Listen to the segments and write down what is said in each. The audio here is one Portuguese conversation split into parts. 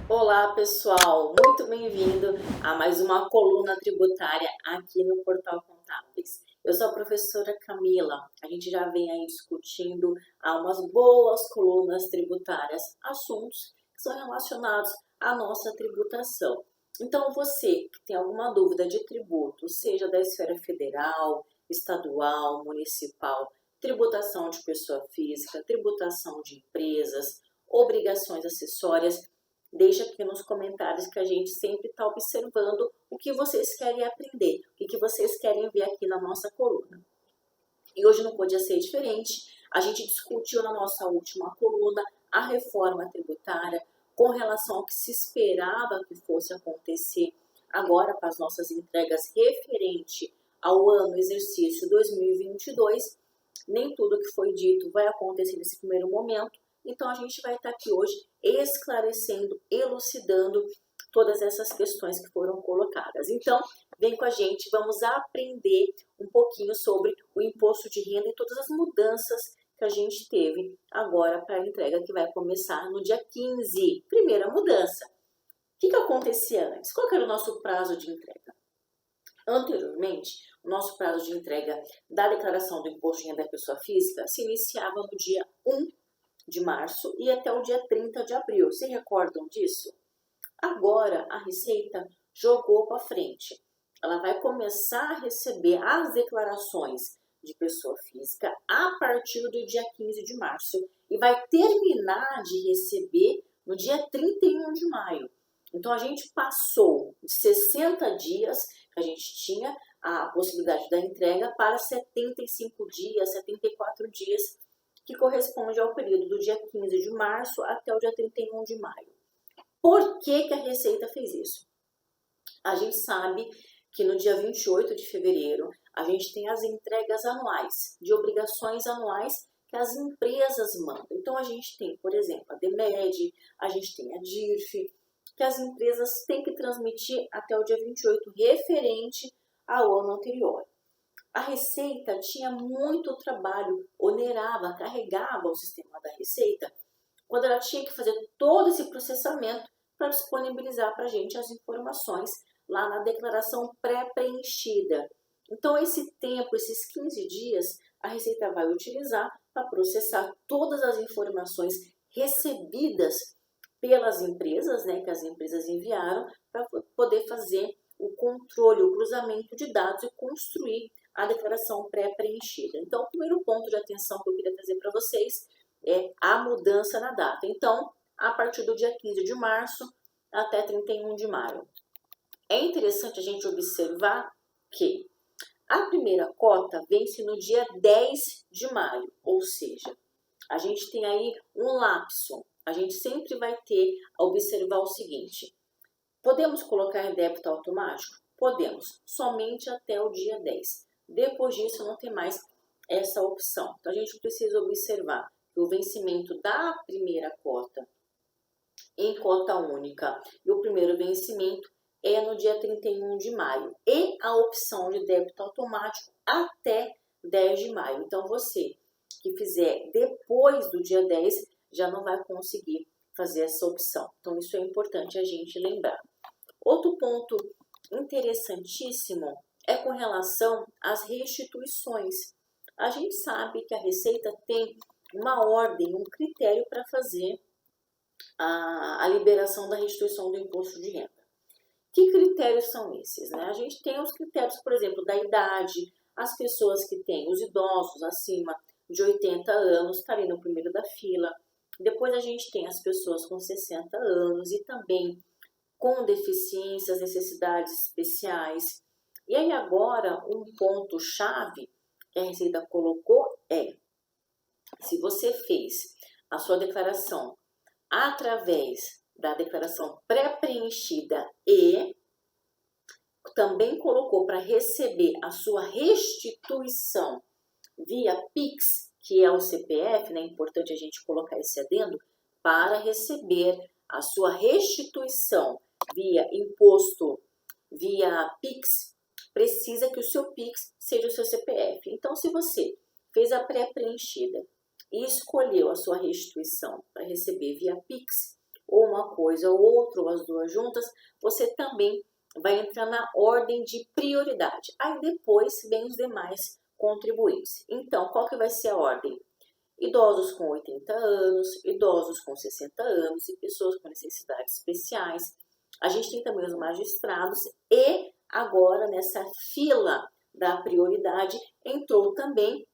Olá pessoal, muito bem-vindo a mais uma coluna tributária aqui no Portal Contábeis. Eu sou a professora Camila, a gente já vem aí discutindo há umas boas colunas tributárias, assuntos que são relacionados à nossa tributação. Então você que tem alguma dúvida de tributo, seja da esfera federal, estadual, municipal, tributação de pessoa física, tributação de empresas, obrigações acessórias, deixa aqui nos comentários que a gente sempre está observando o que vocês querem aprender, o que vocês querem ver aqui na nossa coluna. E hoje não podia ser diferente, a gente discutiu na nossa última coluna a reforma tributária com relação ao que se esperava que fosse acontecer agora para as nossas entregas referente ao ano exercício 2022. Nem tudo que foi dito vai acontecer nesse primeiro momento. Então, a gente vai estar aqui hoje esclarecendo, elucidando todas essas questões que foram colocadas. Então, vem com a gente, vamos aprender um pouquinho sobre o imposto de renda e todas as mudanças que a gente teve agora para a entrega que vai começar no dia 15. Primeira mudança. O que acontecia antes? Qual era o nosso prazo de entrega? Anteriormente, o nosso prazo de entrega da declaração do imposto de renda da pessoa física se iniciava no dia 1 de março e até o dia 30 de abril. Se recordam disso? Agora a Receita jogou para frente. Ela vai começar a receber as declarações de pessoa física a partir do dia 15 de março e vai terminar de receber no dia 31 de maio. Então a gente passou de 60 dias que a gente tinha a possibilidade da entrega para 75 dias, 74 dias, que corresponde ao período do dia 15 de março até o dia 31 de maio. Por que a Receita fez isso? A gente sabe que no dia 28 de fevereiro, a gente tem as entregas anuais, de obrigações anuais que as empresas mandam. Então, a gente tem, por exemplo, a DEMED, a gente tem a DIRF, que as empresas têm que transmitir até o dia 28, referente ao ano anterior. A Receita tinha muito trabalho, onerava, carregava o sistema da Receita, quando ela tinha que fazer todo esse processamento para disponibilizar para a gente as informações lá na declaração pré-preenchida. Então, esse tempo, esses 15 dias, a Receita vai utilizar para processar todas as informações recebidas pelas empresas, que as empresas enviaram, para poder fazer o controle, o cruzamento de dados e construir a declaração pré-preenchida. Então, o primeiro ponto de atenção que eu queria trazer para vocês é a mudança na data. Então, a partir do dia 15 de março até 31 de maio. É interessante a gente observar que a primeira cota vence no dia 10 de maio, ou seja, a gente tem aí um lapso. A gente sempre vai ter a observar o seguinte: podemos colocar em débito automático? Podemos, somente até o dia 10. Depois disso, não tem mais essa opção. Então, a gente precisa observar que o vencimento da primeira cota em cota única e o primeiro vencimento é no dia 31 de maio. E a opção de débito automático até 10 de maio. Então, você que fizer depois do dia 10 já não vai conseguir fazer essa opção. Então, isso é importante a gente lembrar. Outro ponto interessantíssimo é com relação às restituições. A gente sabe que a Receita tem uma ordem, um critério para fazer a liberação da restituição do imposto de renda. Que critérios são esses? A gente tem os critérios, por exemplo, da idade, as pessoas que têm, os idosos acima de 80 anos, está ali no primeiro da fila. Depois a gente tem as pessoas com 60 anos e também com deficiências, necessidades especiais. E aí agora, um ponto-chave que a Receita colocou é: se você fez a sua declaração através da declaração pré-preenchida e também colocou para receber a sua restituição via Pix, que é o CPF, é importante a gente colocar esse adendo, para receber a sua restituição via imposto, via Pix, precisa que o seu Pix seja o seu CPF. Então, se você fez a pré-preenchida e escolheu a sua restituição para receber via Pix, ou uma coisa ou outra, ou as duas juntas, você também vai entrar na ordem de prioridade. Aí depois vem os demais contribuintes. Então, qual que vai ser a ordem? Idosos com 80 anos, idosos com 60 anos e pessoas com necessidades especiais. A gente tem também os magistrados e agora nessa fila da prioridade entrou também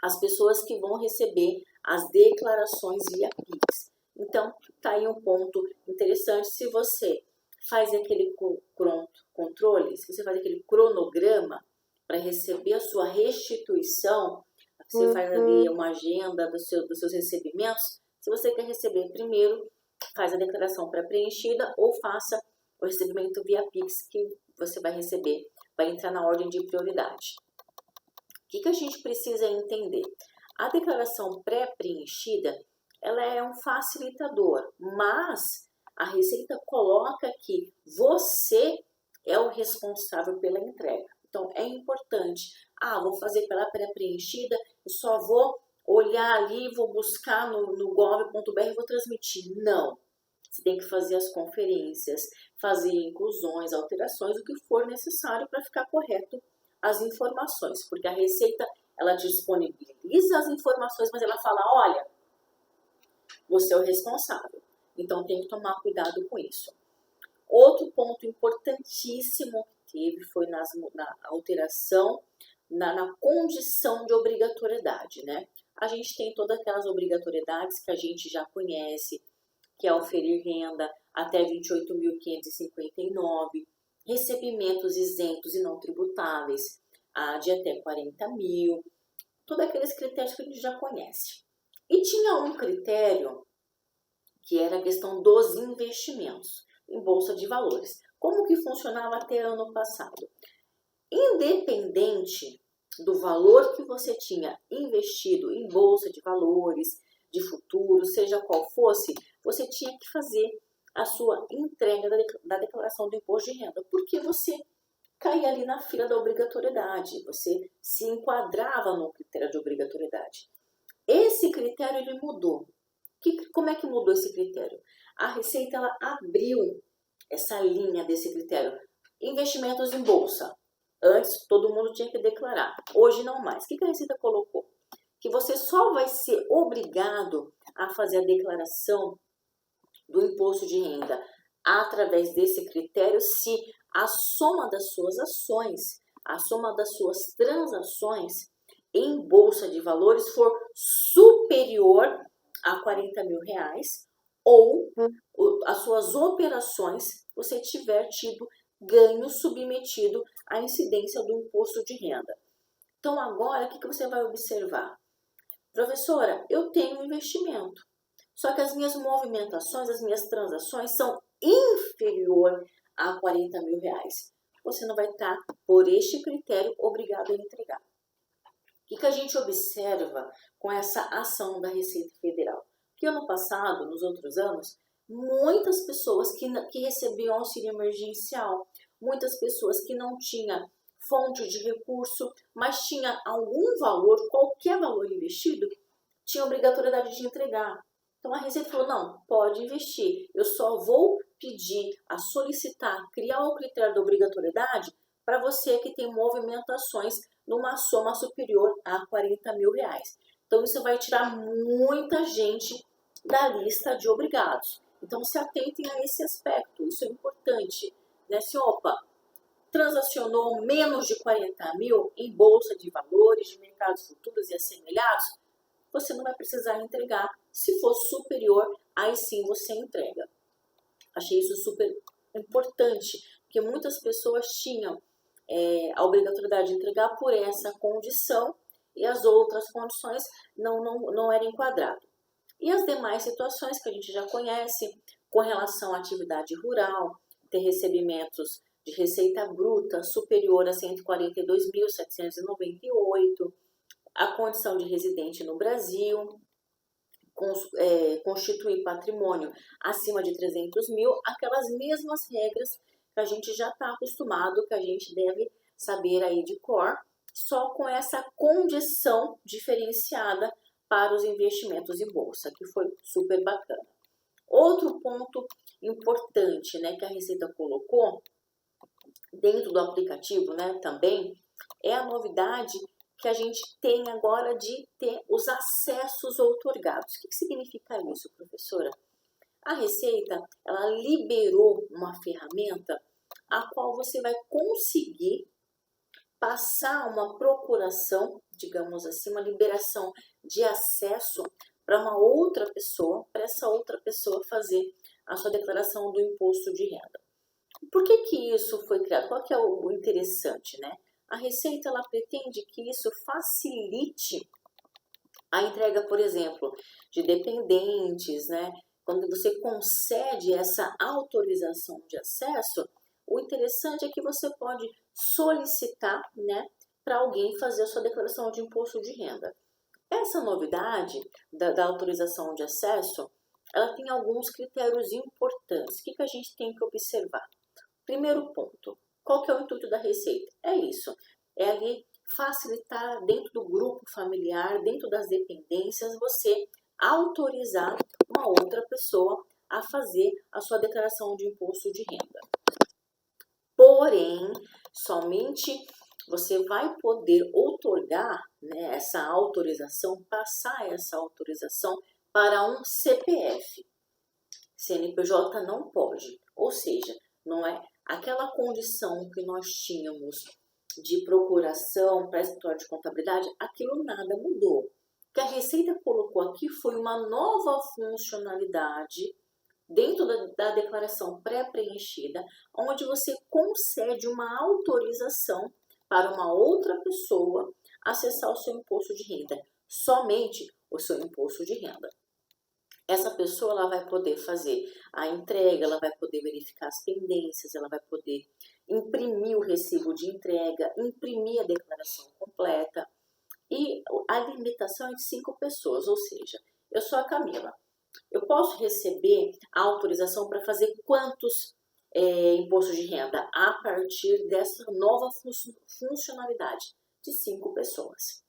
as pessoas que vão receber as declarações via Pix. Então, tá aí um ponto interessante. Se você faz aquele controle, se você faz aquele cronograma para receber a sua restituição, você faz ali uma agenda dos seus recebimentos. Se você quer receber primeiro, faz a declaração pré-preenchida ou faça o recebimento via Pix que você vai receber, vai entrar na ordem de prioridade. O que a gente precisa entender? A declaração pré-preenchida, ela é um facilitador, mas a Receita coloca que você é o responsável pela entrega. Então, é importante. Vou fazer pela pré-preenchida, eu só vou olhar ali, vou buscar no gov.br e vou transmitir. Não. Você tem que fazer as conferências, fazer inclusões, alterações, o que for necessário para ficar correto as informações. Porque a Receita, ela disponibiliza as informações, mas ela fala, olha, você é o responsável. Então, tem que tomar cuidado com isso. Outro ponto importantíssimo que teve foi na alteração na condição de obrigatoriedade, né? A gente tem todas aquelas obrigatoriedades que a gente já conhece, que é oferir renda até 28.559, recebimentos isentos e não tributáveis de até 40 mil, todos aqueles critérios que a gente já conhece. E tinha um critério que era a questão dos investimentos em bolsa de valores. Como que funcionava até ano passado? Independente do valor que você tinha investido em bolsa de valores, de futuro, seja qual fosse, você tinha que fazer a sua entrega da declaração do imposto de renda, porque você caía ali na fila da obrigatoriedade, você se enquadrava no critério de obrigatoriedade. Esse critério ele mudou. Como é que mudou esse critério? A Receita ela abriu essa linha desse critério. Investimentos em bolsa. Antes todo mundo tinha que declarar. Hoje não mais. O que a Receita colocou? Que você só vai ser obrigado a fazer a declaração do imposto de renda através desse critério se a soma das suas ações, a soma das suas transações em bolsa de valores for superior a 40 mil reais ou as suas operações você tiver tido ganho submetido à incidência do imposto de renda. Então agora o que você vai observar? Professora, eu tenho um investimento, só que as minhas movimentações, as minhas transações são inferior a 40 mil reais. Você não vai estar, por este critério, obrigado a entregar. O que a gente observa com essa ação da Receita Federal? Que ano passado, nos outros anos, muitas pessoas que recebiam auxílio emergencial, muitas pessoas que não tinham fonte de recurso, mas tinha algum valor, qualquer valor investido, tinha obrigatoriedade de entregar. Então a Receita falou, não, pode investir, eu só vou pedir a solicitar, criar o critério da obrigatoriedade para você que tem movimentações numa soma superior a 40 mil reais. Então isso vai tirar muita gente da lista de obrigados. Então se atentem a esse aspecto, isso é importante. Né? Se, transacionou menos de 40 mil em bolsa de valores, de mercados futuros e assemelhados, você não vai precisar entregar. Se for superior, aí sim você entrega. Achei isso super importante, porque muitas pessoas tinham a obrigatoriedade de entregar por essa condição e as outras condições não eram enquadradas. E as demais situações que a gente já conhece, com relação à atividade rural, ter recebimentos de receita bruta superior a 142.798, a condição de residente no Brasil, constituir patrimônio acima de 300 mil, aquelas mesmas regras que a gente já está acostumado, que a gente deve saber aí de cor, só com essa condição diferenciada para os investimentos em bolsa, que foi super bacana. Outro ponto importante, né, que a Receita colocou dentro do aplicativo, né, também, é a novidade que a gente tem agora de ter os acessos outorgados. O que significa isso, professora? A Receita, ela liberou uma ferramenta a qual você vai conseguir passar uma procuração, digamos assim, uma liberação de acesso para uma outra pessoa, para essa outra pessoa fazer a sua declaração do imposto de renda. Por que isso foi criado? Qual que é o interessante, né? A Receita, ela pretende que isso facilite a entrega, por exemplo, de dependentes, né? Quando você concede essa autorização de acesso, o interessante é que você pode solicitar, né, para alguém fazer a sua declaração de imposto de renda. Essa novidade da autorização de acesso, ela tem alguns critérios importantes. O que a gente tem que observar? Primeiro ponto, qual que é o intuito da Receita? É isso, é ali facilitar dentro do grupo familiar, dentro das dependências, você autorizar uma outra pessoa a fazer a sua declaração de imposto de renda. Porém, somente você vai poder outorgar, né, essa autorização, passar essa autorização para um CPF. CNPJ não pode, ou seja, não é aquela condição que nós tínhamos de procuração para escritório de contabilidade, aquilo nada mudou. O que a Receita colocou aqui foi uma nova funcionalidade dentro da declaração pré-preenchida, onde você concede uma autorização para uma outra pessoa acessar o seu imposto de renda, somente o seu imposto de renda. Essa pessoa ela vai poder fazer a entrega, ela vai poder verificar as pendências, ela vai poder imprimir o recibo de entrega, imprimir a declaração completa. E a limitação é de 5 pessoas, ou seja, eu sou a Camila. Eu posso receber a autorização para fazer quantos impostos de renda a partir dessa nova funcionalidade de 5 pessoas.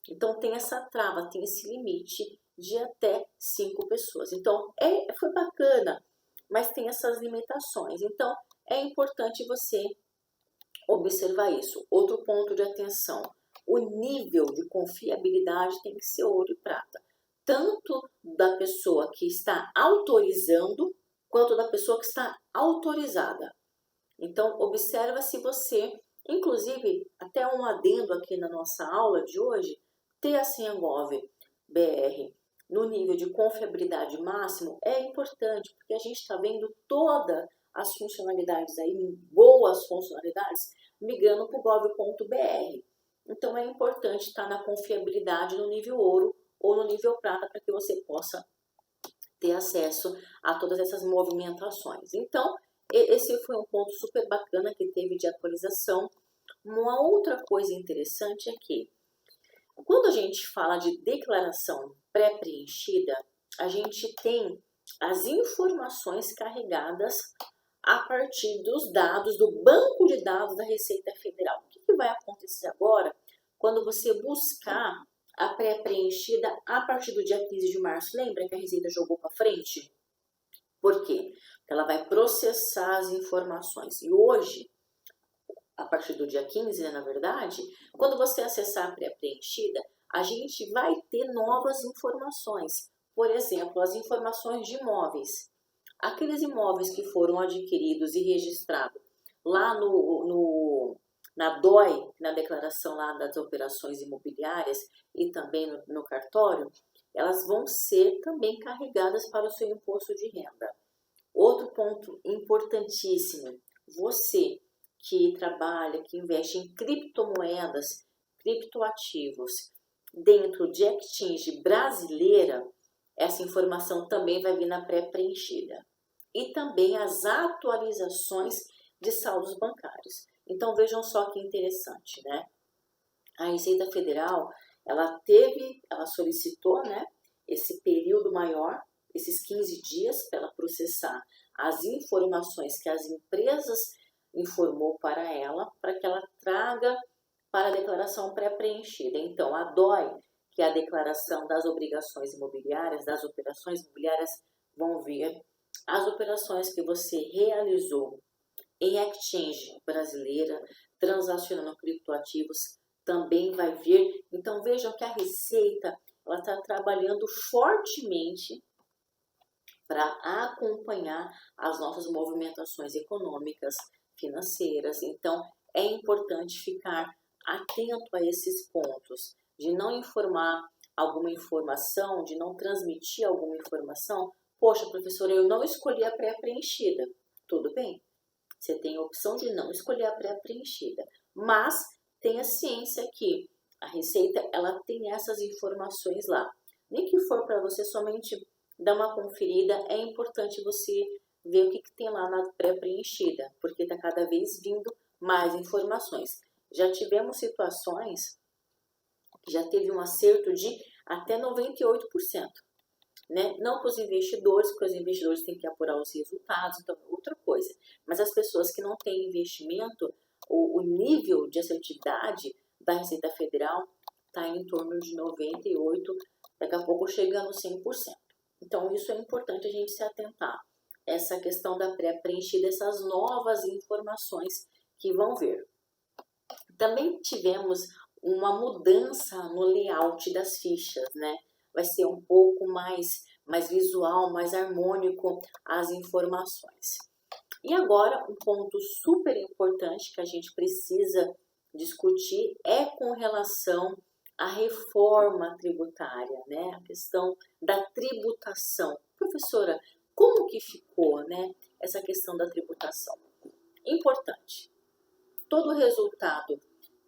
Então tem essa trava, tem esse limite de até 5 pessoas. Então foi bacana, mas tem essas limitações. Então é importante você observar isso. Outro ponto de atenção, o nível de confiabilidade tem que ser ouro e prata. Tanto da pessoa que está autorizando, quanto da pessoa que está autorizada. Então, observa se você, inclusive, até um adendo aqui na nossa aula de hoje, ter a senha Gov.br no nível de confiabilidade máximo é importante, porque a gente está vendo todas as funcionalidades aí, boas funcionalidades, migrando para o gov.br. Então, é importante estar na confiabilidade no nível ouro ou no nível prata para que você possa ter acesso a todas essas movimentações. Então, esse foi um ponto super bacana que teve de atualização. Uma outra coisa interessante é que, quando a gente fala de declaração pré-preenchida, a gente tem as informações carregadas a partir dos dados do banco de dados da Receita Federal. O que vai acontecer agora quando você buscar a pré-preenchida a partir do dia 15 de março? Lembra que a Receita jogou para frente? Por quê? Porque ela vai processar as informações. E hoje, a partir do dia 15, né, na verdade, quando você acessar a pré-preenchida, a gente vai ter novas informações. Por exemplo, as informações de imóveis. Aqueles imóveis que foram adquiridos e registrados lá na DOI, na declaração lá das operações imobiliárias e também no cartório, elas vão ser também carregadas para o seu imposto de renda. Outro ponto importantíssimo, você que trabalha, que investe em criptomoedas, criptoativos, dentro de exchange brasileira, essa informação também vai vir na pré-preenchida. E também as atualizações de saldos bancários. Então, vejam só que interessante, né? A Receita Federal, ela solicitou, né, esse período maior, esses 15 dias, para ela processar as informações que as empresas informou para ela, para que ela traga para a declaração pré-preenchida. Então, a DOI, que é a declaração das obrigações imobiliárias, das operações imobiliárias, vão vir as operações que você realizou em exchange brasileira, transacionando criptoativos, também vai vir. Então, vejam que a Receita ela está trabalhando fortemente para acompanhar as nossas movimentações econômicas, financeiras. Então, é importante ficar atento a esses pontos, de não informar alguma informação, de não transmitir alguma informação. Poxa, professora, eu não escolhi a pré-preenchida. Tudo bem, você tem a opção de não escolher a pré-preenchida, mas tenha ciência que a Receita ela tem essas informações lá. Nem que for para você somente dar uma conferida, é importante você ver o que tem lá na pré-preenchida, porque está cada vez vindo mais informações. Já tivemos situações que já teve um acerto de até 98%. Né? Não para os investidores, porque os investidores têm que apurar os resultados, então é outra coisa. Mas as pessoas que não têm investimento, o nível de assertividade da Receita Federal está em torno de 98%, daqui a pouco chegando a 100%. Então isso é importante a gente se atentar. Essa questão da pré-preenchida, essas novas informações que vão vir. Também tivemos uma mudança no layout das fichas, né? Vai ser um pouco mais visual, mais harmônico as informações. E agora, um ponto super importante que a gente precisa discutir é com relação à reforma tributária, né? A questão da tributação. Professora, como que ficou, né, essa questão da tributação? Importante. Todo resultado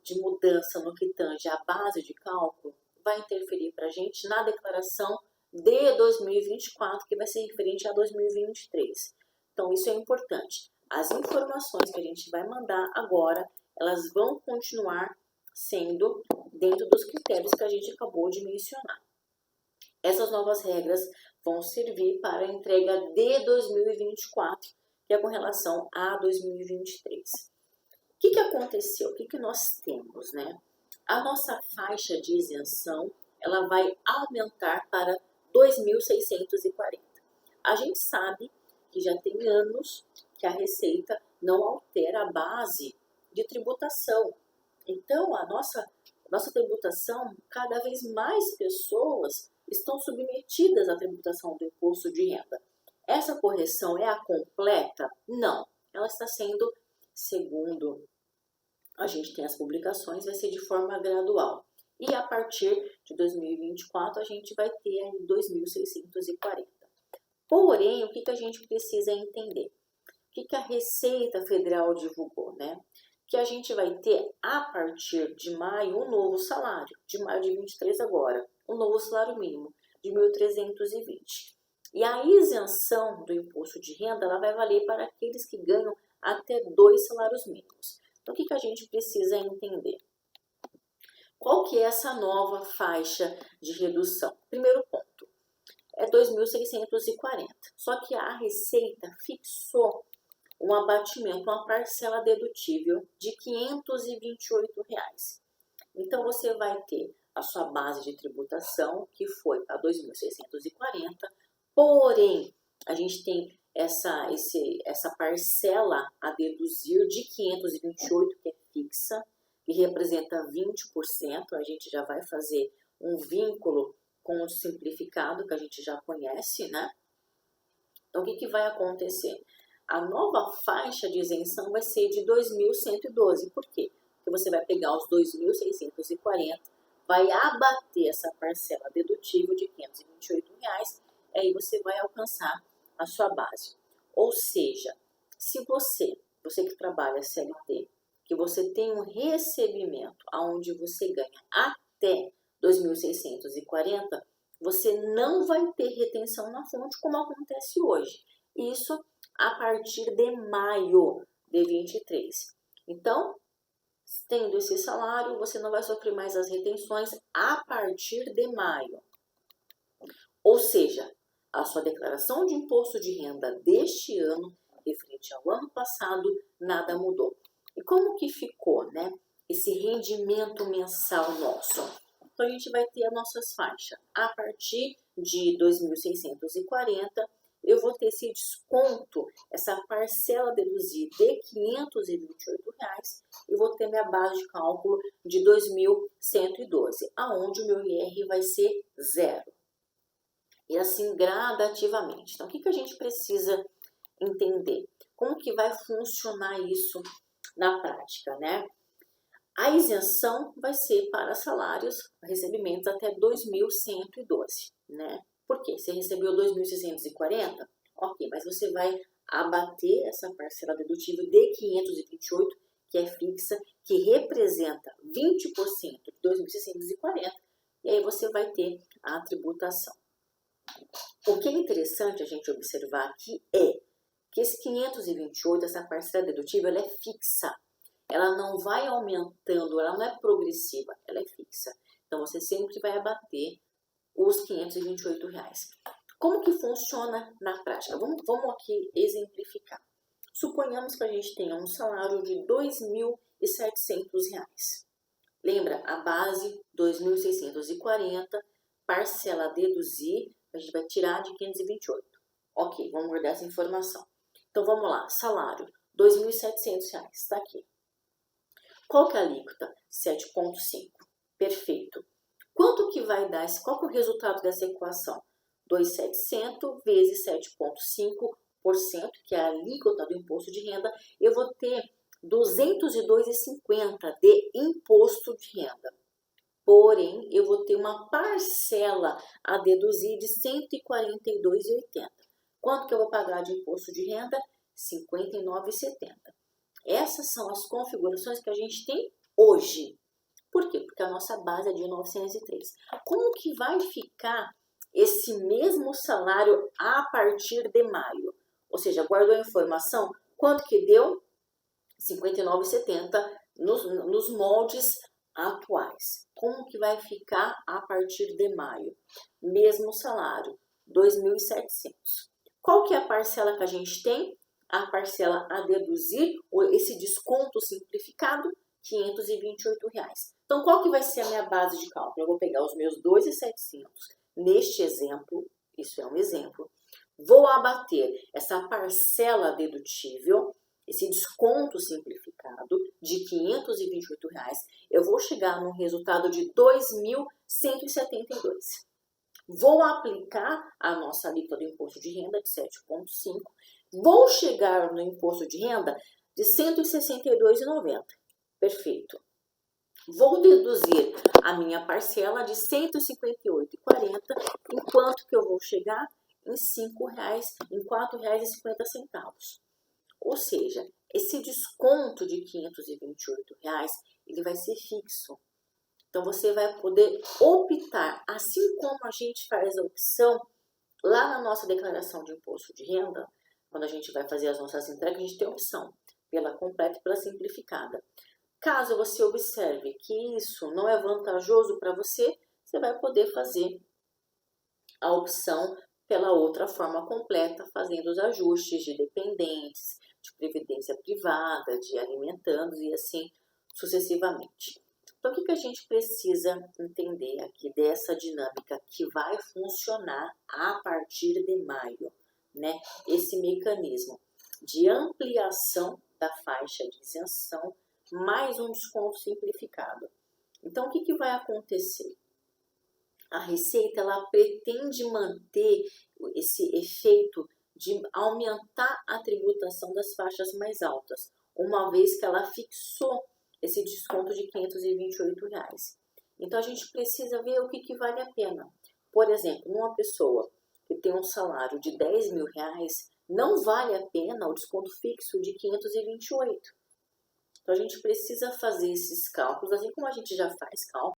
de mudança no que tange a base de cálculo vai interferir para a gente na declaração de 2024, que vai ser referente a 2023. Então, isso é importante. As informações que a gente vai mandar agora, elas vão continuar sendo dentro dos critérios que a gente acabou de mencionar. Essas novas regras vão servir para a entrega de 2024, que é com relação a 2023. O que aconteceu? O que nós temos, né? A nossa faixa de isenção, ela vai aumentar para 2.640. A gente sabe que já tem anos que a Receita não altera a base de tributação. Então, a nossa tributação, cada vez mais pessoas estão submetidas à tributação do imposto de renda. Essa correção é a completa? Não. Ela está sendo, segundo a gente tem as publicações, vai ser de forma gradual. E a partir de 2024, a gente vai ter aí 2.640. Porém, o que a gente precisa entender? O que a Receita Federal divulgou, né? Que a gente vai ter, a partir de maio, um novo salário. De maio de 23 agora, um novo salário mínimo de 1.320. E a isenção do imposto de renda, ela vai valer para aqueles que ganham até 2 salários mínimos. Então, o que a gente precisa entender? Qual que é essa nova faixa de redução? Primeiro ponto, é 2.640. Só que a Receita fixou um abatimento, uma parcela dedutível de R$ 528. Então, você vai ter a sua base de tributação, que foi a 2.640, porém, a gente tem essa parcela a deduzir de 528, que é fixa, que representa 20%, a gente já vai fazer um vínculo com o simplificado, que a gente já conhece, né? Então, o que vai acontecer? A nova faixa de isenção vai ser de 2.112. Por quê? Porque você vai pegar os 2.640, vai abater essa parcela dedutível de R$ 528, e aí você vai alcançar a sua base. Ou seja, se você que trabalha CLT, que você tem um recebimento onde você ganha até 2.640, você não vai ter retenção na fonte como acontece hoje. Isso a partir de maio de 23. Então, tendo esse salário, você não vai sofrer mais as retenções a partir de maio. Ou seja, a sua declaração de imposto de renda deste ano, referente ao ano passado, nada mudou. E como que ficou, né? esse rendimento mensal nosso? Então, a gente vai ter as nossas faixas. A partir de 2.640, eu vou ter esse desconto, essa parcela deduzida de R$ 528, e vou ter minha base de cálculo de 2.112, aonde o meu IR vai ser zero. E assim gradativamente. Então, o que a gente precisa entender? Como que vai funcionar isso na prática, né? A isenção vai ser para salários, recebimentos até 2.112, né? Por quê? Você recebeu 2.640? Ok, mas você vai abater essa parcela dedutível de 528, que é fixa, que representa 20% de 2.640, e aí você vai ter a tributação. O que é interessante a gente observar aqui é que esse 528, essa parcela dedutível, ela é fixa. Ela não vai aumentando, ela não é progressiva, ela é fixa. Então, você sempre vai abater os R$ 528. Como que funciona na prática? Vamos aqui exemplificar. Suponhamos que a gente tenha um salário de R$ 2.700. Lembra? A base, 2.640, parcela a deduzir, a gente vai tirar de 528. Ok, vamos guardar essa informação. Então, vamos lá. Salário, R$ 2.700, está aqui. Qual que é a alíquota? 7,5. Perfeito. Quanto que vai dar? Qual que é o resultado dessa equação? 2.700 vezes 7,5%, que é a alíquota do imposto de renda, eu vou ter R$ 202,50 de imposto de renda. Porém, eu vou ter uma parcela a deduzir de R$ 142,80. Quanto que eu vou pagar de imposto de renda? R$ 59,70. Essas são as configurações que a gente tem hoje. Por quê? Porque a nossa base é de 903. Como que vai ficar esse mesmo salário a partir de maio? Ou seja, guardou a informação? Quanto que deu? R$ 59,70 nos moldes atuais. Como que vai ficar a partir de maio? Mesmo salário, R$ 2.700. Qual que é a parcela que a gente tem? A parcela a deduzir, ou esse desconto simplificado, R$ 528. Então, qual que vai ser a minha base de cálculo? Eu vou pegar os meus 2.700, neste exemplo, isso é um exemplo, vou abater essa parcela dedutível, esse desconto simplificado de R$ 528, eu vou chegar num resultado de R$ 2.172. Vou aplicar a nossa alíquota do imposto de renda de 7,5%. Vou chegar no imposto de renda de R$ 162,90. Perfeito. Vou deduzir a minha parcela de R$ 158,40, enquanto que eu vou chegar em R$ 4,50. Ou seja, esse desconto de R$ 528, ele vai ser fixo. Então, você vai poder optar, assim como a gente faz a opção lá na nossa declaração de imposto de renda, quando a gente vai fazer as nossas entregas, a gente tem a opção pela completa e pela simplificada. Caso você observe que isso não é vantajoso para você, você vai poder fazer a opção pela outra forma completa, fazendo os ajustes de dependentes, de previdência privada, de alimentandos e assim sucessivamente. Então, o que a gente precisa entender aqui dessa dinâmica que vai funcionar a partir de maio, né? Esse mecanismo de ampliação da faixa de isenção, mais um desconto simplificado. Então, o que vai acontecer? A Receita, ela pretende manter esse efeito de aumentar a tributação das faixas mais altas, uma vez que ela fixou esse desconto de R$ 528. Então, a gente precisa ver o que vale a pena. Por exemplo, uma pessoa que tem um salário de R$10.000, não vale a pena o desconto fixo de 528. Então, a gente precisa fazer esses cálculos, assim como a gente já faz cálculo